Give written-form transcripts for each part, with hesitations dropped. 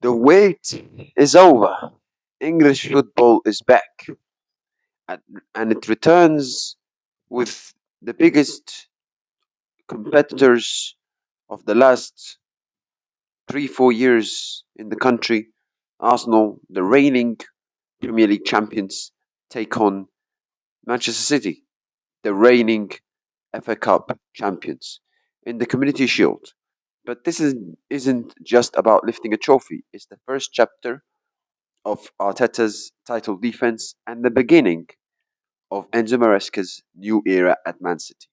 The wait is over. English football is back, and it returns with the biggest competitors of the last 3, 4 years in the country. Arsenal, the reigning Premier League champions, take on Manchester City, the reigning FA Cup champions, in the Community Shield. But isn't just about lifting a trophy. It's the first chapter of Arteta's title defense and the beginning of Enzo Maresca's new era at Man City.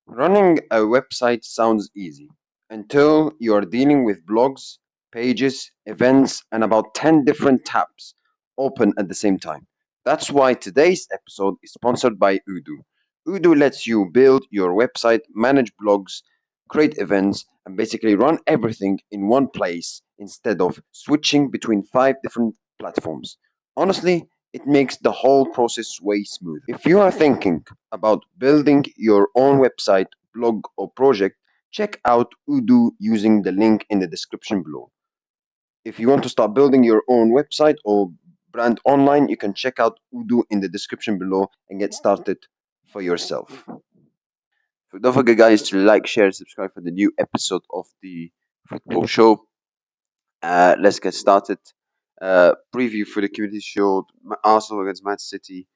Running a website sounds easy until you are dealing with blogs, pages, events, and about 10 different tabs open at the same time. That's why today's episode is sponsored by Odoo. Odoo lets you build your website, manage blogs, create events, and basically run everything in one place instead of switching between 5 different platforms. Honestly, it makes the whole process way smoother. If you are thinking about building your own website, blog, or project, check out Odoo using the link in the description below. If you want to start building your own website or brand online, you can check out Odoo in the description below and get started for yourself. So don't forget, guys, to like, share, and subscribe for the new episode of the football show. Let's get started. Preview for the Community Shield: Arsenal against Man City.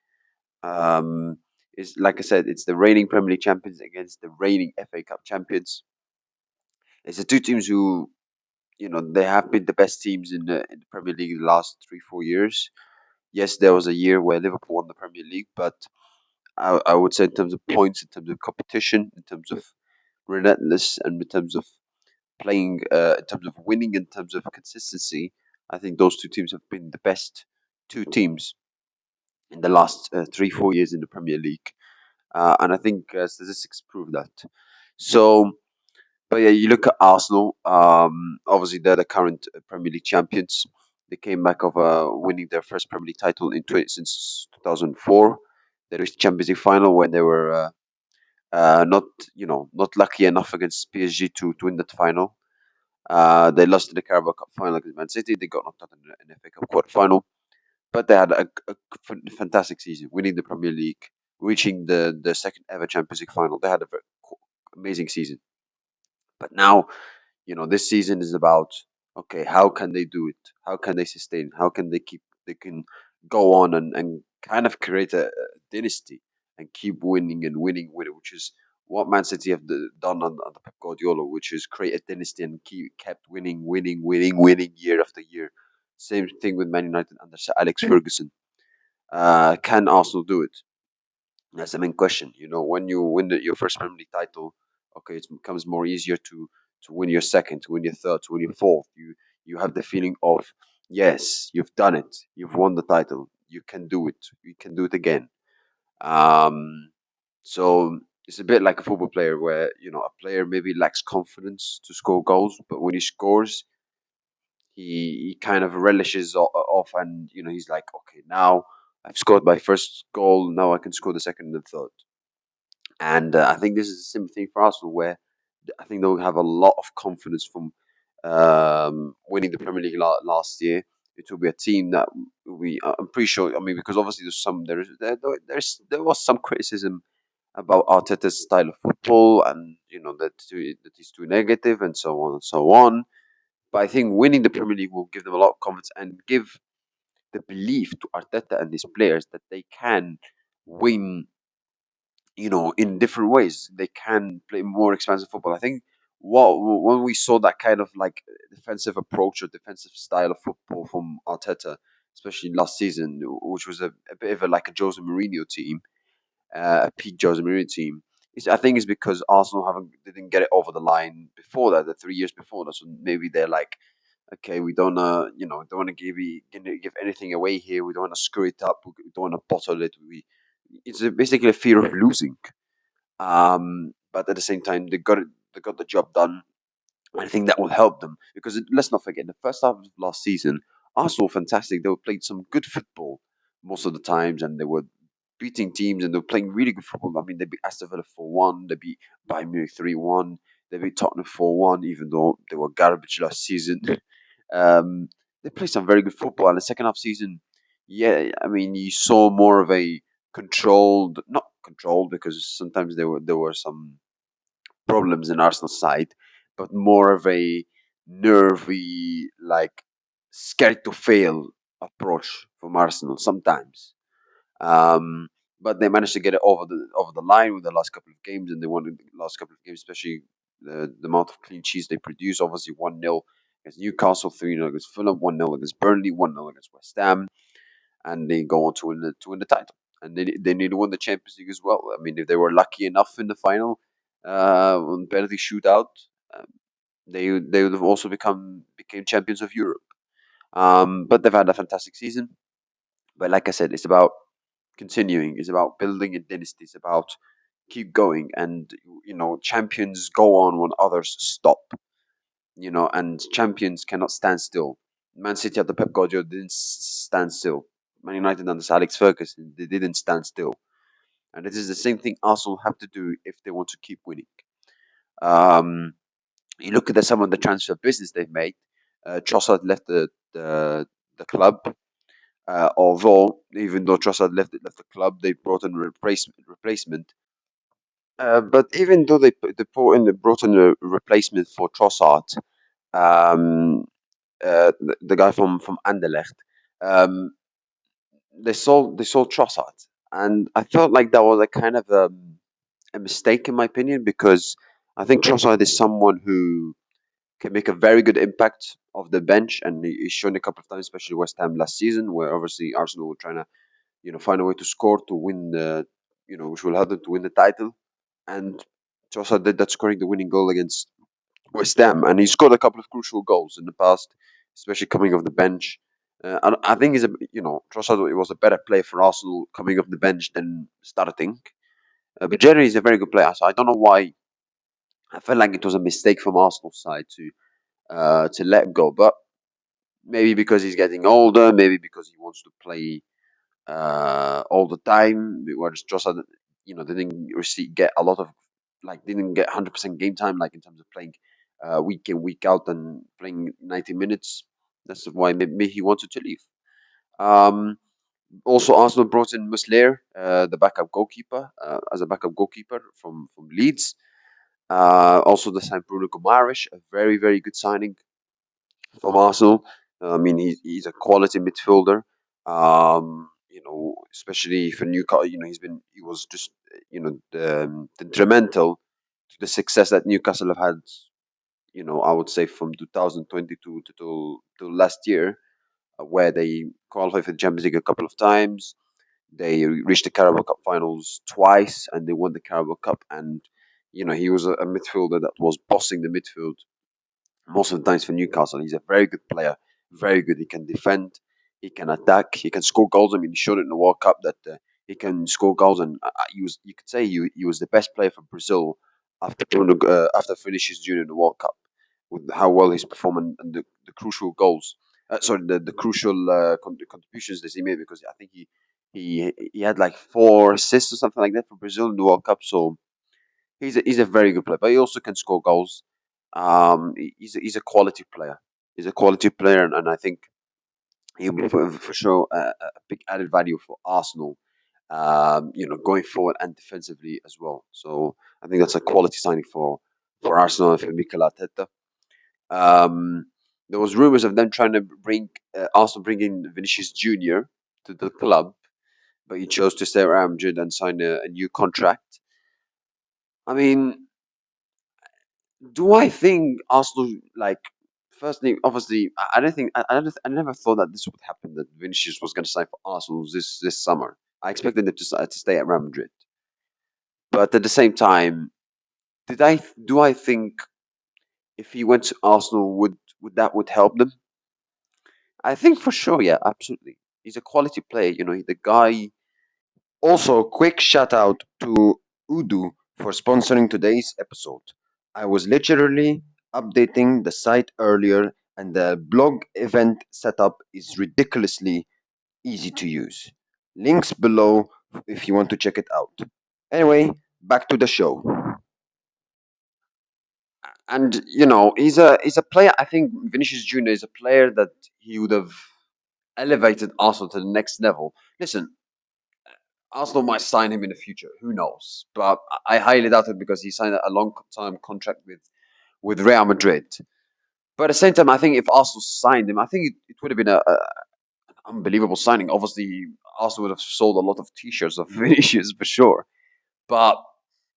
Um, is like I said, it's the reigning Premier League champions against the reigning FA Cup champions. It's the two teams who, they have been the best teams in the Premier League the last 3, 4 years. Yes, there was a year where Liverpool won the Premier League, but I would say in terms of points, in terms of competition, in terms of relentless, and in terms of playing, in terms of winning, in terms of consistency, I think those two teams have been the best two teams in the last 3, 4 years in the Premier League, and I think statistics prove that. So, but yeah, you look at Arsenal. Obviously, they're the current Premier League champions. They came back of winning their first Premier League title since 2004. They reached the Champions League final when they were not, not lucky enough against PSG to win that final. They lost in the Carabao Cup final against Man City. They got knocked out in the FA Cup quarter final, but they had a fantastic season, winning the Premier League, reaching the second ever Champions League final. They had a very amazing season. But now, this season is about, okay, how can they do it? How can they sustain? How can they can go on and kind of create a dynasty and keep winning and winning with it, which is what Man City have done under Pep Guardiola, which is create a dynasty and kept winning, winning, winning, winning year after year. Same thing with Man United under Sir Alex Ferguson. Can Arsenal do it? That's the main question. When you win your first Premier League title, okay, it becomes more easier to win your second, to win your third, to win your fourth. You have the feeling of, yes, you've done it. You've won the title. You can do it. You can do it again. Um, so it's a bit like a football player where a player maybe lacks confidence to score goals, but when he scores, he kind of relishes off, and he's like, okay, now I've scored my first goal. Now I can score the second and the third. And I think this is the same thing for Arsenal, where I think they'll have a lot of confidence from winning the Premier League last year. It will be a team that I'm pretty sure. I mean, because obviously there was some criticism about Arteta's style of football, and that he's too negative, and so on and so on. But I think winning the Premier League will give them a lot of confidence and give the belief to Arteta and his players that they can win, in different ways. They can play more expansive football. I think when we saw that kind of like defensive approach or defensive style of football from Arteta, especially last season, which was a bit of like a Jose Mourinho team, a peak Jose Mourinho team. I think it's because Arsenal didn't get it over the line before that, the 3 years before that. So maybe they're like, okay, we don't want to give anything away here. We don't want to screw it up. We don't want to bottle it. It's basically a fear of losing. But at the same time, they got it. They got the job done. I think that will help them because let's not forget the first half of last season. Arsenal were fantastic. They were playing some good football most of the times, and they were beating teams, and they were playing really good football. I mean, they beat Aston Villa 4-1, they beat Bayern Munich 3-1, they beat Tottenham 4-1, even though they were garbage last season. Um, they played some very good football. And the second half season, yeah, I mean, you saw more of a controlled, not controlled, because sometimes there were some problems in Arsenal's side, but more of a nervy, like scared to fail approach from Arsenal sometimes. Um, but they managed to get it over the line with the last couple of games, and they won the last couple of games, especially the amount of clean sheets they produced. Obviously, 1-0 against Newcastle, 3-0 against Fulham, 1-0 against Burnley, 1-0 against West Ham, and they go on to win the title. And they need to win the Champions League as well. I mean, if they were lucky enough in the final, on penalty shootout, um, they would have also became champions of Europe. But they've had a fantastic season. But like I said, it's about continuing. It's about building a dynasty. It's about keep going, and champions go on when others stop. And champions cannot stand still. Man City under Pep Guardiola didn't stand still. Man United under Sir Alex Ferguson, they didn't stand still. And it is the same thing Arsenal have to do if they want to keep winning. Um, you look at some of the transfer business they've made. Trossard left the club. Although, even though Trossard left the club, they brought in a replacement. But even though they brought in a replacement for Trossard, um, the guy from Anderlecht, um, they sold Trossard, and I felt like that was a kind of a mistake in my opinion, because I think Trossard is someone who can make a very good impact of the bench, and he's shown a couple of times, especially West Ham last season, where obviously Arsenal were trying to find a way to score to win which will help them to win the title, and Trossard did that, scoring the winning goal against West Ham, and he scored a couple of crucial goals in the past, especially coming off the bench. And I think Trossard was a better player for Arsenal coming off the bench than starting. But generally, he's a very good player. So I don't know why I felt like it was a mistake from Arsenal's side to let go. But maybe because he's getting older, maybe because he wants to play all the time. Whereas Trossard, didn't get a lot of didn't get 100% game time, like in terms of playing week in week out and playing 90 minutes. That's why maybe he wanted to leave. Um, Also, Arsenal brought in Muslera, the backup goalkeeper, as a backup goalkeeper from Leeds. Also, they signed Bruno Guimaraes, a very very good signing from Arsenal. I mean, he's a quality midfielder. Especially for Newcastle, he was just detrimental to the success that Newcastle have had. I would say from 2022 to last year, where they qualified for the Champions League a couple of times. They reached the Carabao Cup finals twice, and they won the Carabao Cup. And he was a midfielder that was bossing the midfield most of the times for Newcastle. He's a very good player, very good. He can defend, he can attack, he can score goals. I mean, he showed it in the World Cup that he can score goals, and you could say he was the best player for Brazil after finishes during the World Cup with how well he's performing and the crucial goals. Sorry, the crucial contributions that he made, because I think he had like 4 assists or something like that for Brazil in the World Cup. So he's a very good player, but he also can score goals. He's a quality player. He's a quality player, and I think he'll be for sure a big added value for Arsenal. Going forward and defensively as well. So I think that's a quality signing for Arsenal and for Mikel Arteta. Um, there was rumors of them trying to Arsenal bringing Vinicius Junior to the club, but he chose to stay at Real Madrid and sign a new contract. I mean, do I think Arsenal like? Firstly, obviously, I don't think I never thought that this would happen. That Vinicius was going to sign for Arsenal this summer. I expected him to stay at Real Madrid, but at the same time, do I think if he went to Arsenal would help them? I think for sure, yeah, absolutely. He's a quality player. The guy. Also, quick shout out to Odoo for sponsoring today's episode. I was literally updating the site earlier and the blog event setup is ridiculously easy to use. Links below if you want to check it out. Anyway, back to the show. And he's a player. I think Vinicius Junior is a player that he would have elevated Arsenal to the next level. Listen, Arsenal might sign him in the future. Who knows? But I highly doubt it because he signed a long time contract with Real Madrid. But at the same time, I think if Arsenal signed him, I think it would have been an unbelievable signing. Obviously, Arsenal would have sold a lot of T-shirts of Vinicius for sure. But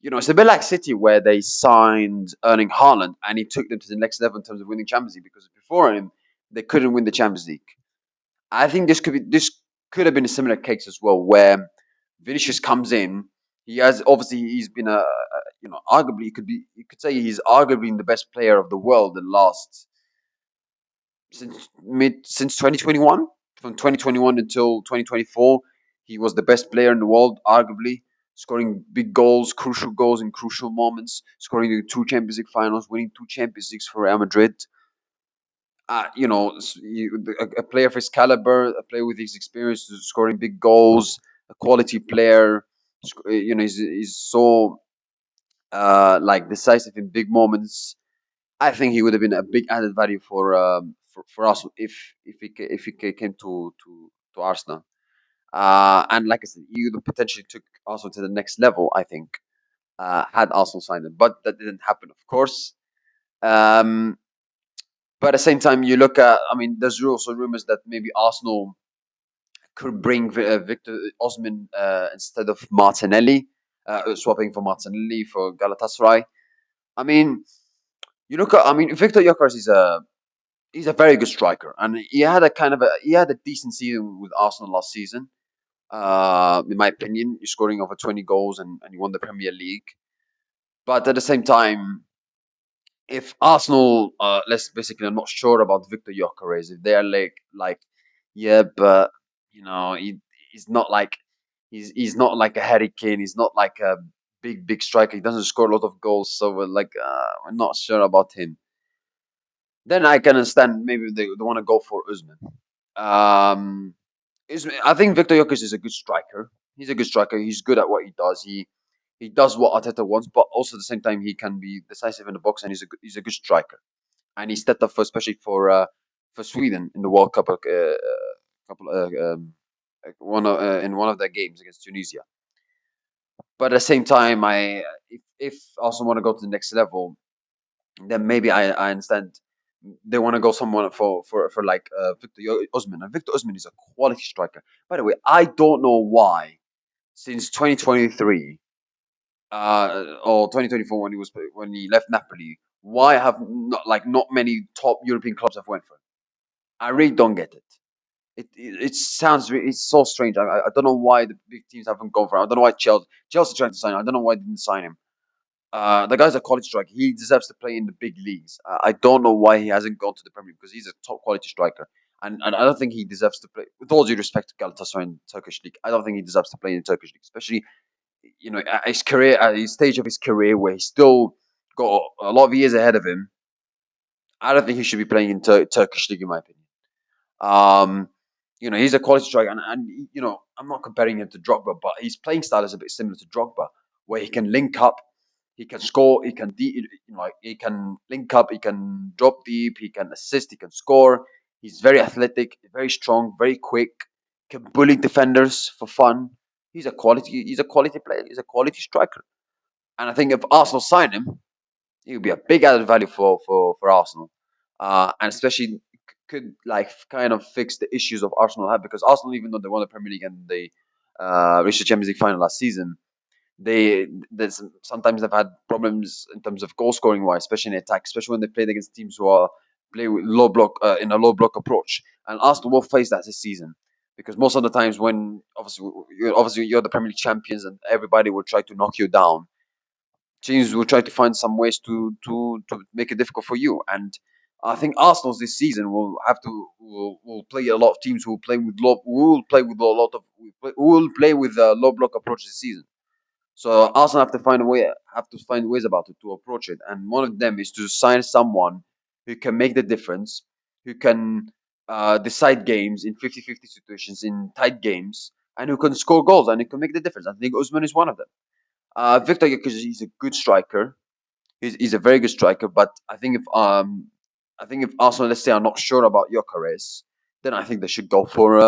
it's a bit like City where they signed Erling Haaland and he took them to the next level in terms of winning Champions League because before him they couldn't win the Champions League. I think this could have been a similar case as well where Vinicius comes in. He's been arguably you could say he's arguably the best player of the world in the last since 2021. From 2021 until 2024, he was the best player in the world, arguably, scoring big goals, crucial goals in crucial moments, scoring the two Champions League finals, winning two Champions Leagues for Real Madrid. A player of his caliber, a player with his experience, scoring big goals, a quality player. He's so like decisive in big moments. I think he would have been a big added value for Arsenal if he came to Arsenal. And like I said, he would have potentially took Arsenal to the next level. I think had Arsenal signed him, but that didn't happen, of course. Um, but at the same time, you look at. I mean, there's also rumors that maybe Arsenal could bring Victor Osman instead of Martinelli, swapping for Martinelli for Galatasaray. I mean, you look at. I mean, Victor Gyökeres he's a very good striker, and he had a decent season with Arsenal last season. In my opinion, he's scoring over 20 goals and he won the Premier League. But at the same time, if Arsenal, let's basically, I'm not sure about Victor Gyökeres. If they're like, yeah, but he's not like he's not like a Harry Kane. He's not like a big striker. He doesn't score a lot of goals, so we're not sure about him. Then I can understand maybe they want to go for Usman. Um, I think Victor Jokic is a good striker. He's a good striker. He's good at what he does. He does what Arteta wants, but also at the same time he can be decisive in the box, and he's a good striker. And he stepped up for Sweden in the World Cup couple in one of their games against Tunisia. But at the same time, if Arsenal want to go to the next level, then maybe I understand they want to go someone for like Victor Osman. And Victor Osman is a quality striker. By the way, I don't know why since 2023 or 2024 when he left Napoli, why have not many top European clubs have went for him. I really don't get it. It's so strange. I don't know why the big teams haven't gone for him. I don't know why Chelsea tried to sign him. I don't know why they didn't sign him. The guy's a college striker. He deserves to play in the big leagues. I don't know why he hasn't gone to the Premier League because he's a top quality striker. And I don't think he deserves to play. With all due respect to Galatasaray in the Turkish league, I don't think he deserves to play in the Turkish league, especially at his career, at his stage of his career where he's still got a lot of years ahead of him. I don't think he should be playing in Turkish league, in my opinion. Um, he's a quality striker, and I'm not comparing him to Drogba, but his playing style is a bit similar to Drogba, where he can link up, he can score, he can link up, he can drop deep, he can assist, he can score. He's very athletic, very strong, very quick, can bully defenders for fun. He's a quality player. He's a quality striker, and I think if Arsenal sign him, he would be a big added value for Arsenal, and especially could like kind of fix the issues of Arsenal have because Arsenal, even though they won the Premier League and they reached the Champions League final last season, sometimes they've had problems in terms of goal scoring wise, especially in attack, especially when they played against teams who are play with low block in a low block approach, and Arsenal will face that this season. Because most of the times, when obviously you're the Premier League champions, and everybody will try to knock you down, teams will try to find some ways to make it difficult for you. And I think Arsenal this season will play a lot of teams who will play with a low block approach this season. So Arsenal have to find ways about it to approach it. And one of them is to sign someone who can make the difference, who can decide games in 50-50 situations, in tight games, and who can score goals and who can make the difference. I think Usman is one of them. Victor Gyökeres is a good striker. He's a very good striker, but I think if Arsenal, let's say, are not sure about Gyökeres, then I think they should go for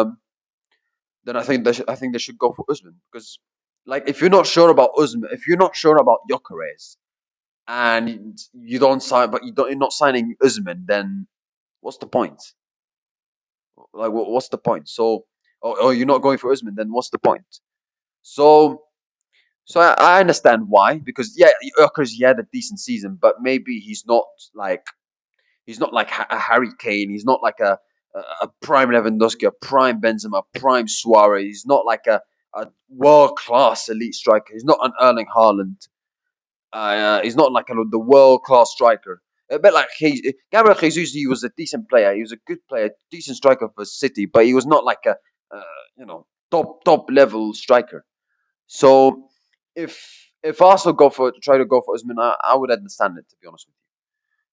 I think they should go for Usman, because like if you're not sure about Usman, if you're not sure about Gyökeres and you don't sign, but you're not signing Usman, then what's the point? Like what's the point? So, or you're not going for Usman, then what's the point? So I understand why, because yeah, Gyökeres, he had a decent season, but maybe like he's not like a Harry Kane. He's not like a prime Lewandowski, a prime Benzema, a prime Suarez. He's not like a world class elite striker. He's not an Erling Haaland. He's not like the world class striker. A bit like Gabriel Jesus. He was a decent player. He was a good player, decent striker for City, but he was not like a top level striker. So if Arsenal try to go for Usman, I would understand it, to be honest with you.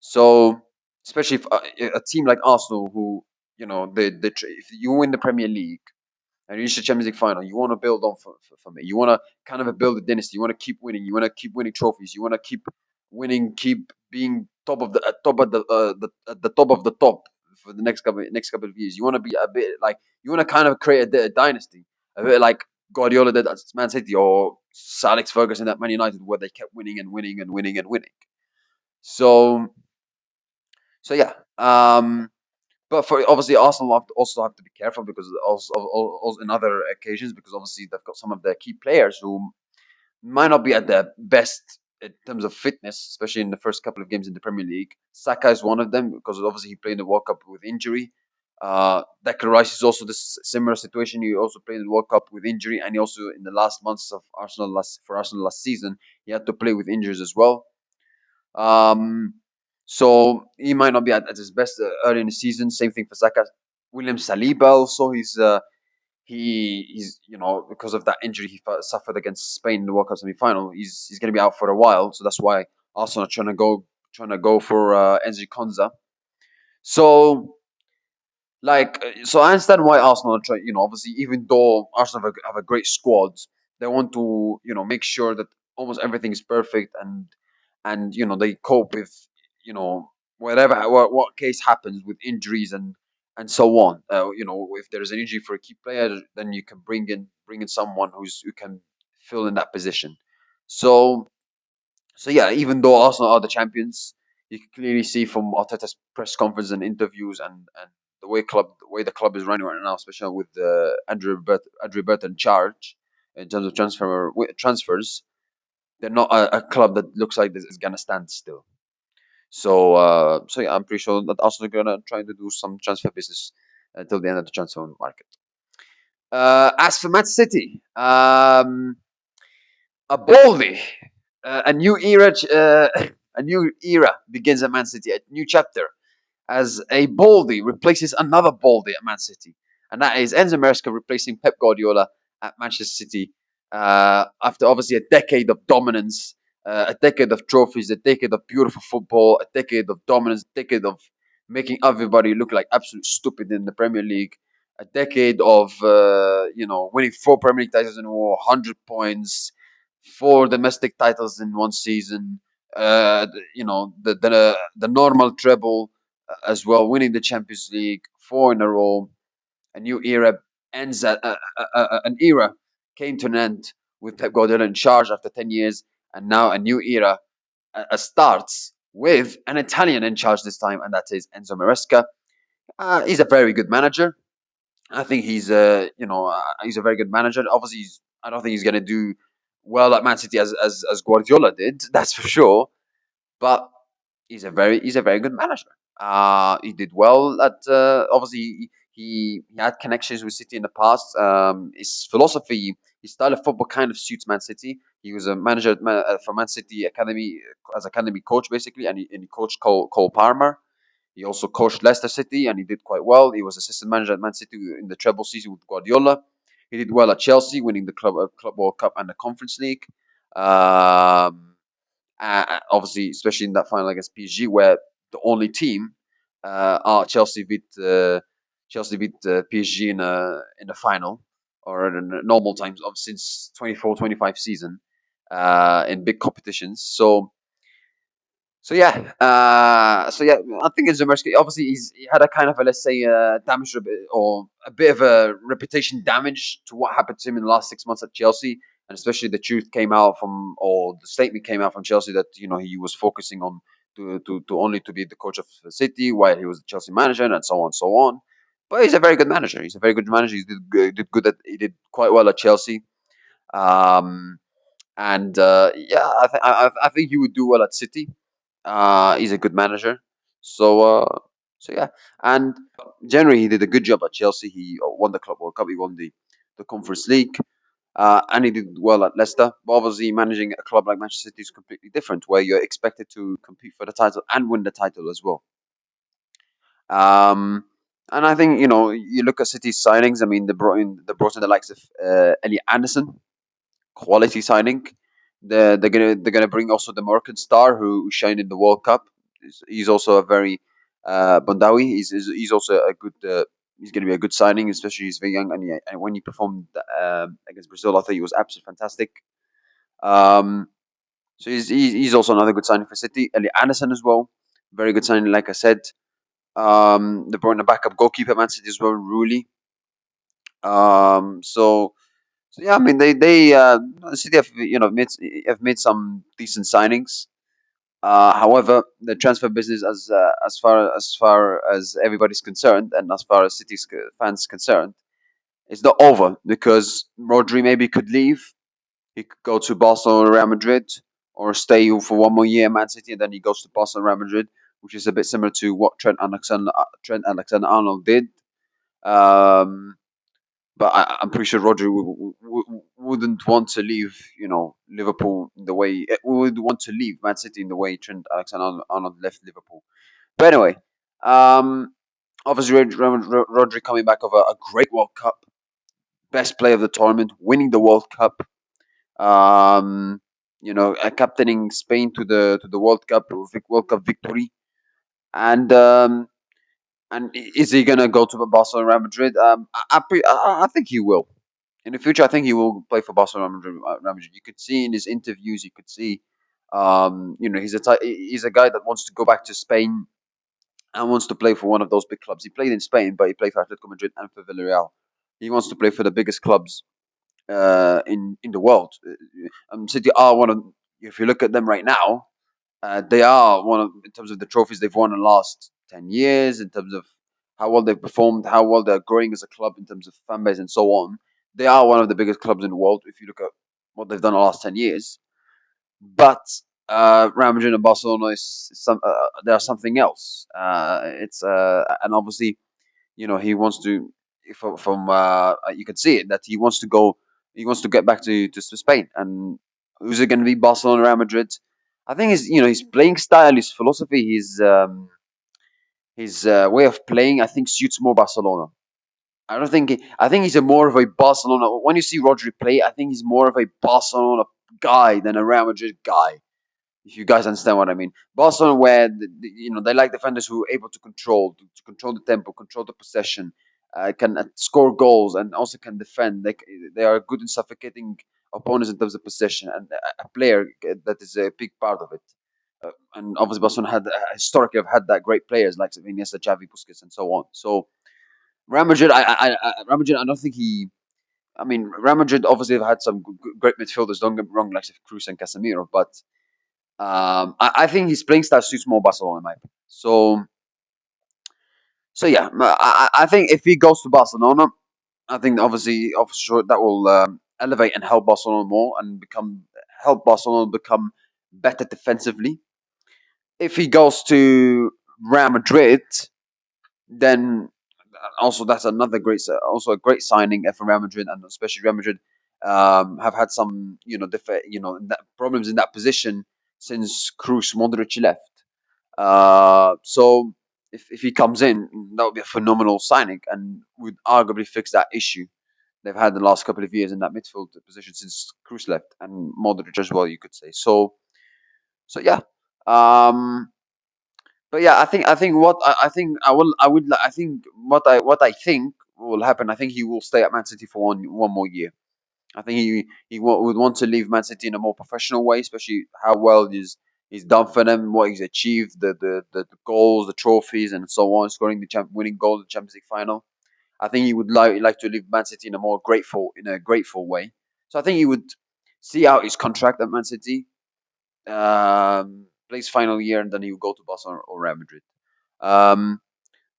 So especially if a team like Arsenal, who if you win the Premier League and you reach the Champions League final, you want to build on from it. You want to kind of build a dynasty. You want to keep winning. You want to keep winning trophies. You want to keep winning, keep being top of the top of the at the top of the top for the next couple of years. You want to be a bit like you want to kind of create a dynasty, a bit like Guardiola did at Man City or Sir Alex Ferguson at Man United, where they kept winning and winning and winning and winning. So yeah. But for obviously Arsenal also have to be careful, because also in other occasions, because obviously they've got some of their key players who might not be at their best in terms of fitness, especially in the first couple of games in the Premier League. Saka is one of them, because obviously he played in the World Cup with injury. Declan Rice is also this similar situation. He also played in the World Cup with injury, and he also in the last months of Arsenal last season, he had to play with injuries as well. Um, so he might not be at his best early in the season. Same thing for Saka. William Saliba also, he's because of that injury he suffered against Spain in the World Cup semi-final. He's going to be out for a while, so that's why Arsenal are trying to go for Enzo Konza. So so I understand why Arsenal are trying. Obviously, even though Arsenal have a great squad, they want to make sure that almost everything is perfect, and they cope with whatever what case happens with injuries and so on. If there is an injury for a key player, then you can bring in someone who can fill in that position. So yeah, even though Arsenal are the champions, you can clearly see from Arteta's press conference and interviews, and the way the club is running right now, especially with Andrew Bert in charge in terms of transfers. They're not a club that looks like this is gonna stand still. So yeah, I'm pretty sure that Arsenal are gonna try to do some transfer business until the end of the transfer market. As for Man City, a boldly, a new era, a new era begins at Man City, a new chapter, as a Baldy replaces another Baldy at Man City, and that is Enzo Maresca replacing Pep Guardiola at Manchester City after obviously a decade of dominance, a decade of trophies, a decade of beautiful football, a decade of dominance, a decade of making everybody look like absolute stupid in the Premier League. A decade of winning 4 Premier League titles in a row, 100 points, 4 domestic titles in one season. The normal treble as well, winning the Champions League 4 in a row. A new era ends at an era came to an end with Pep Guardiola in charge after 10 years, and now a new era starts with an Italian in charge this time, and that is Enzo Maresca. He's a very good manager. I think he's a very good manager. Obviously, I don't think he's going to do well at Man City as Guardiola did. That's for sure. But he's a very good manager. He did well at obviously he had connections with City in the past. His philosophy, his style of football kind of suits Man City. He was a manager for Man City academy as academy coach basically, and he coached Cole Palmer. He also coached Leicester City, and he did quite well. He was assistant manager at Man City in the treble season with Guardiola. He did well at Chelsea, winning the Club World Cup and the Conference League. Um, obviously, especially in that final against PSG, where the only team Chelsea beat PSG in a final or in a normal times of since 24-25 season in big competitions. So yeah, I think it's Zamerski. Obviously, he had a kind of a, let's say, damage or a bit of a reputation damage to what happened to him in the last 6 months at Chelsea, and especially the truth came out from, or the statement came out from Chelsea that he was focusing on to only to be the coach of City while he was the Chelsea manager and so on and so on. But he's a very good manager. He's a very good manager. He did quite well at Chelsea. Um, and yeah, I think he would do well at City. He's a good manager. So so yeah, and generally he did a good job at Chelsea. He won the Club World Cup. He won the Conference League. And he did well at Leicester. But obviously, managing a club like Manchester City is completely different, where you're expected to compete for the title and win the title as well. Um, and I think you look at City's signings. I mean, they brought in the likes of Elliot Anderson, quality signing. They're gonna bring also the Moroccan star who shined in the World Cup. He's also a very Bondawi. He's also a good. He's going to be a good signing, especially he's very young and when he performed against Brazil, I think he was absolutely fantastic. Um, so he's also another good signing for City. Elliot Anderson as well, very good signing. Like I said, they brought in a backup goalkeeper, Man City as well, Rulli. So yeah, I mean they City have made some decent signings. However, the transfer business, as everybody's concerned, and as far as City's fans concerned, it's not over because Rodri maybe could leave. He could go to Barcelona or Real Madrid, or stay for one more year at Man City, and then he goes to Barcelona or Real Madrid, which is a bit similar to what Trent Alexander-Arnold did. Um, but I'm pretty sure Rodri wouldn't want to leave, Liverpool in the way would want to leave Man City in the way Trent Alexander-Arnold left Liverpool. But anyway, um, obviously Rodri coming back of a great World Cup, best player of the tournament, winning the World Cup, captaining Spain to the World Cup victory, and is he gonna go to Barcelona, Real Madrid? I think he will. In the future, I think he will play for Barcelona, Real Madrid. You could see in his interviews, you could see, he's a guy that wants to go back to Spain and wants to play for one of those big clubs. He played in Spain, but he played for Atletico Madrid and for Villarreal. He wants to play for the biggest clubs in the world. City are one of. If you look at them right now, they are one of, in terms of the trophies they've won in the last 10 years, in terms of how well they've performed, how well they're growing as a club in terms of fan base and so on. They are one of the biggest clubs in the world if you look at what they've done in the last 10 years. But Real Madrid and Barcelona is they are something else. It's and obviously he wants to from you can see it that he wants to go, he wants to get back to Spain. And who's it going to be? Barcelona, Real Madrid? I think his playing style, his philosophy, his way of playing, I think suits more Barcelona. I don't think I think he's a more of a Barcelona. When you see Rodri play, I think he's more of a Barcelona guy than a Real Madrid guy, if you guys understand what I mean. Barcelona, where they like defenders who are able to control the tempo, control the possession, can score goals, and also can defend. They are good in suffocating opponents in terms of possession, and a player that is a big part of it. And obviously, Barcelona had historically have had that great players like Iniesta, Xavi, Busquets, and so on. So Real Madrid, Real Madrid, I don't think he. I mean, Real Madrid obviously have had some great midfielders. Don't get me wrong, like Cruz and Casemiro, but I think his playing style suits more Barcelona, in my opinion. So yeah, I think if he goes to Barcelona, I think obviously, sure, that will elevate and help Barcelona more and help Barcelona become better defensively. If he goes to Real Madrid, then also that's another also a great signing for Real Madrid, and especially Real Madrid have had some problems in that position since Cruz Modric left. So if he comes in, that would be a phenomenal signing and would arguably fix that issue they've had the last couple of years in that midfield position since Cruz left and Modric as well, you could say. So yeah. Um, But yeah, I think what I think I will I would I think what I think will happen. I think he will stay at Man City for one more year. I think would want to leave Man City in a more professional way, especially how well he's done for them, what he's achieved, the goals, the trophies, and so on, scoring winning goal in the Champions League final. I think he would like to leave Man City in a more grateful way. So I think he would see out his contract at Man City, plays final year, and then he would go to Barcelona or Real Madrid. Um,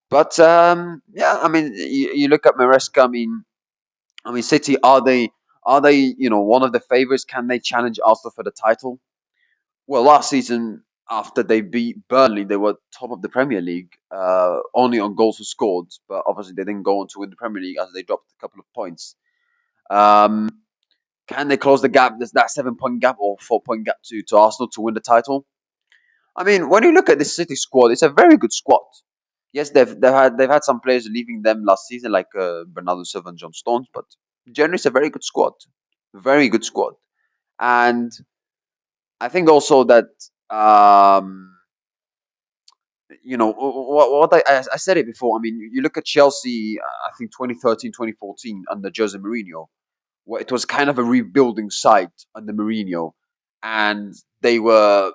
but yeah, I mean, you look at Maresca. I mean, City are they one of the favorites? Can they challenge Arsenal for the title? Well, last season after they beat Burnley, they were top of the Premier League, only on goals scored, but obviously they didn't go on to win the Premier League as they dropped a couple of points. Um, can they close the gap? There's that 7 point gap or 4 point gap to Arsenal to win the title. I mean, when you look at the City squad, it's a very good squad. Yes, they've had some players leaving them last season, like Bernardo Silva and John Stones, but generally it's a very good squad, very good squad. And I think also that what I said it before. I mean, you look at Chelsea. I think 2013, 2014 under Jose Mourinho, where it was kind of a rebuilding site under Mourinho, and they were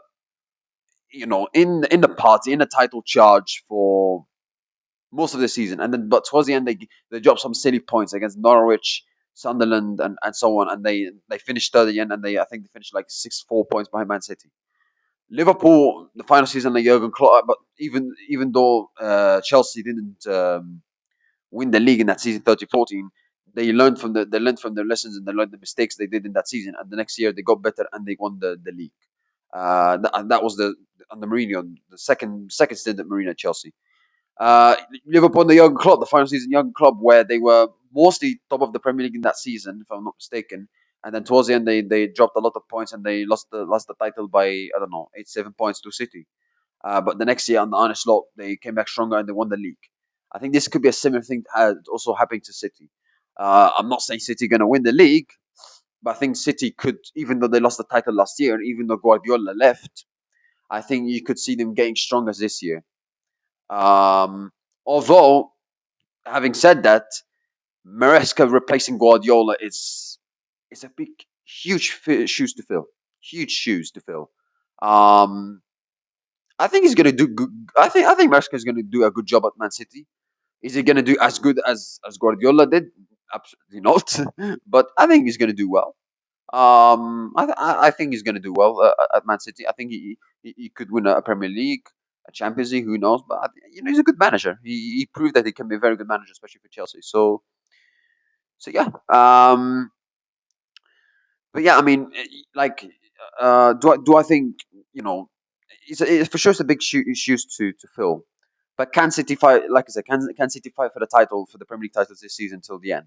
in the party, in the title charge for most of the season, and then but towards the end they dropped some silly points against Norwich, Sunderland, and so on, and they finished third again, and I think they finished like 6-4 points behind Man City. Liverpool, the final season of Jurgen Klopp, but even though Chelsea didn't win the league in that season, 13-14, they learned from their lessons and they learned the mistakes they did in that season, and the next year they got better and they won the league. That was the under Mourinho, the second stint at Mourinho at Chelsea. Uh, Liverpool and the Jurgen Klopp, the final season Jurgen Klopp, where they were mostly top of the Premier League in that season, if I'm not mistaken. And then towards the end, they dropped a lot of points and they lost the title by, I don't know, 8-7 points to City. But the next year, under Arne Slot, they came back stronger and they won the league. I think this could be a similar thing also happening to City. I'm not saying City going to win the league, but I think City could, even though they lost the title last year, and even though Guardiola left, I think you could see them getting stronger this year. Um, Although, having said that, Maresca replacing Guardiola is a big, huge shoes to fill. Huge shoes to fill. Um, I think he's gonna do good. I think Maresca is gonna do a good job at Man City. Is he gonna do as good as Guardiola did? Absolutely not. But I think he's gonna do well. I think he's gonna do well at Man City. I think he could win a Premier League, a Champions League. Who knows? But he's a good manager. He proved that he can be a very good manager, especially for Chelsea. So yeah. But yeah, I mean, like, do I think you know? It's for sure it's a big shoes to fill. But can City fight? Like I said, can City fight for the title for the Premier League titles this season till the end?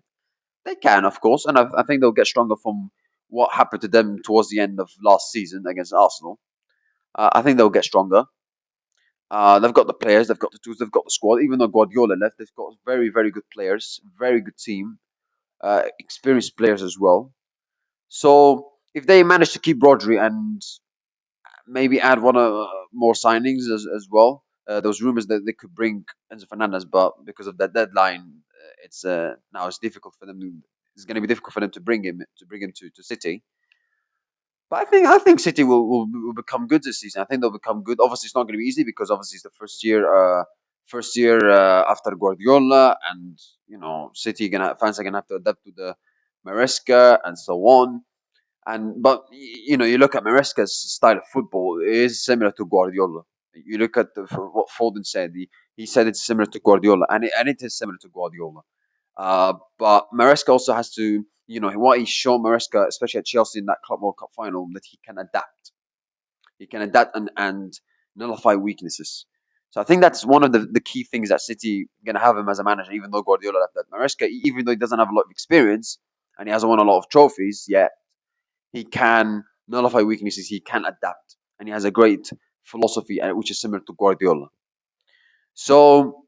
They can, of course, and I think they'll get stronger from what happened to them towards the end of last season against Arsenal. I think they'll get stronger. They've got the players, they've got the tools, they've got the squad. Even though Guardiola left, they've got very, very good players, very good team, experienced players as well. So if they manage to keep Rodri and maybe add one more signings as well, those rumors that they could bring Enzo Fernandez, but because of that deadline, it's now it's difficult for them. It's going to be difficult for them to City. But I think City will become good this season. I think they'll become good. Obviously, it's not going to be easy because obviously it's the first year after Guardiola, and City gonna fans are gonna have to adapt to the Maresca and so on. But you look at Maresca's style of football it is similar to Guardiola. You look at what Foden said. He said it's similar to Guardiola, and it is similar to Guardiola. But Maresca also has to, what he's shown Maresca, especially at Chelsea in that Club World Cup final, that he can adapt. He can adapt and nullify weaknesses. So I think that's one of the key things that City gonna have him as a manager. Even though Guardiola left that Maresca, even though he doesn't have a lot of experience and he hasn't won a lot of trophies yet, he can nullify weaknesses. He can adapt, and he has a great philosophy, which is similar to Guardiola. So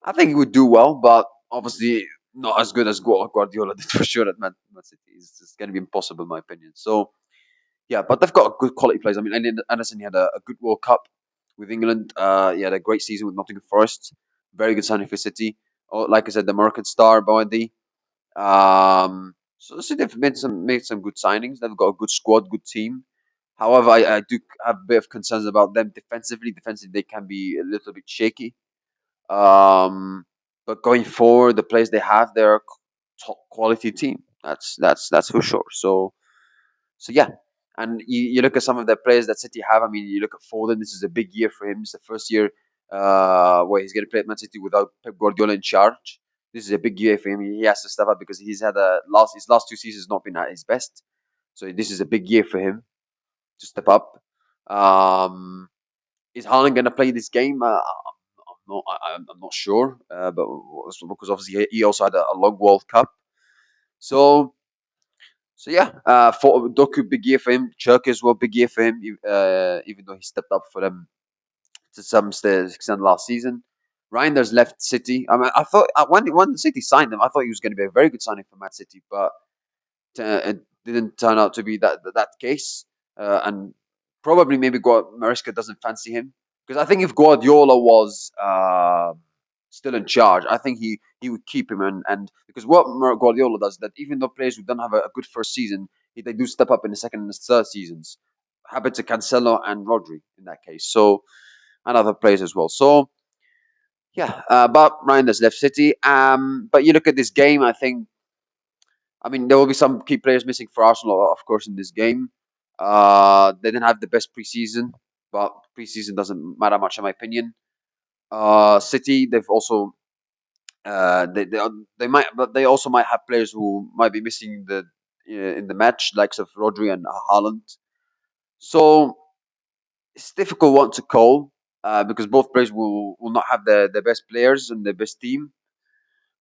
I think he would do well, but obviously not as good as Guardiola did for sure at Man City. It's going to be impossible, in my opinion. So yeah, but they've got good quality players. I mean, Anderson had a good World Cup with England. He had a great season with Nottingham Forest. Very good signing for City. Oh, like I said, the Moroccan star Boadi. So they've made some good signings. They've got a good squad, good team. However, I do have a bit of concerns about them defensively. Defensively, they can be a little bit shaky. Um, but going forward, the players they have, they're a top quality team. That's for sure. So yeah, and you look at some of the players that City have. I mean, you look at Foden. This is a big year for him. It's the first year where he's going to play at Man City without Pep Guardiola in charge. This is a big year for him. He has to step up because he's had his last 2 seasons not been at his best. So this is a big year for him to step up. Um, is Haaland going to play this game? I'm not sure, but because obviously he also had a long World Cup. So yeah, for Doku, big year for him. Churk as well, big year for him. Even though he stepped up for them to some extent last season. Reinders left City. I mean, I thought when City signed him, I thought he was going to be a very good signing for Man City, but it didn't turn out to be that case. And probably maybe Mariska doesn't fancy him because I think if Guardiola was still in charge, I think he would keep him and because what Guardiola does that even though players who don't have a good first season, they do step up in the second and third seasons. Happened to Cancelo and Rodri in that case. So and other players as well. So yeah, but Ryan has left City. But you look at this game, I mean, there will be some key players missing for Arsenal, of course, in this game. They didn't have the best preseason, but preseason doesn't matter much, in my opinion. City, they've also they might, but they also might have players who might be missing in the match, likes of Rodri and Haaland. So it's a difficult one to call because both players will not have the best players and the best team.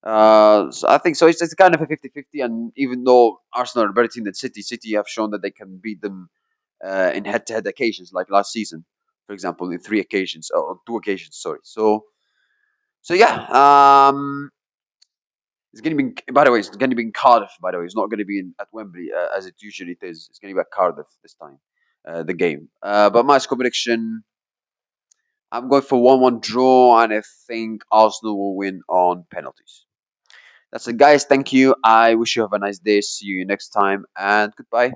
So I think so. It's kind of a 50-50. And even though Arsenal are a better team than City, City have shown that they can beat them in head-to-head occasions, like last season, for example, in 3 occasions or 2 occasions. Sorry. So yeah. It's going to be. By the way, it's going to be in Cardiff. By the way, it's not going to be at Wembley as it usually is. It's going to be at Cardiff this time. The game. But my score prediction. I'm going for 1-1 draw, and I think Arsenal will win on penalties. That's it, guys. Thank you. I wish you have a nice day. See you next time, and goodbye.